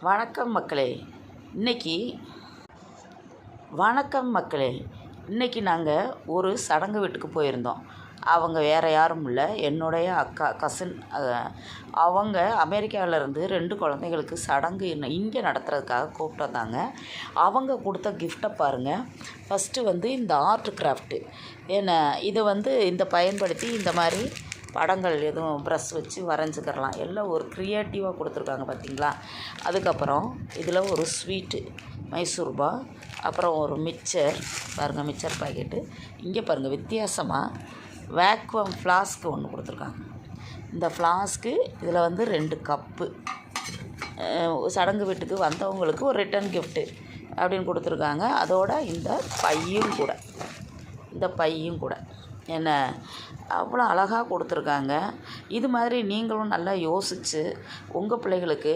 வணக்கம் மக்களே. இன்னைக்கு வணக்கம் மக்களே இன்றைக்கி நாங்கள் ஒரு சடங்கு வீட்டுக்கு போயிருந்தோம். அவங்க வேறு யாரும் இல்லை, என்னுடைய அக்கா கசின். அவங்க அமெரிக்காவிலேருந்து 2 குழந்தைகளுக்கு சடங்கு இங்கே நடத்துகிறதுக்காக கூப்பிட்டு வந்தாங்க. அவங்க கொடுத்த கிஃப்ட்டை பாருங்கள். ஃபஸ்ட்டு இந்த ஆர்ட் கிராஃப்ட்டு இதை இதை பயன்படுத்தி இந்த மாதிரி படங்கள் எதுவும் ப்ரஷ் வச்சு வரைஞ்சிக்கிறலாம். எல்லாம் ஒரு க்ரியேட்டிவாக கொடுத்துருக்காங்க பார்த்தீங்களா. அதுக்கப்புறம் இதில் ஒரு ஸ்வீட்டு மைசூர்பா, அப்புறம் ஒரு மிக்சர் பாருங்கள், மிக்சர் பாக்கெட்டு. இங்கே பாருங்கள், வித்தியாசமாக வேக்யூம் ஃப்ளாஸ்க்கு ஒன்று கொடுத்துருக்காங்க. இந்த ஃப்ளாஸ்க்கு இதில் 2 கப்பு சடங்கு வீட்டுக்கு வந்தவங்களுக்கு ஒரு ரிட்டன் கிஃப்ட்டு அப்படின்னு கொடுத்துருக்காங்க. அதோட இந்த பையும் கூட அவ்வளோ அழகாக கொடுத்துருக்காங்க. இது மாதிரி நீங்களும் நல்லா யோசித்து உங்கள் பிள்ளைகளுக்கு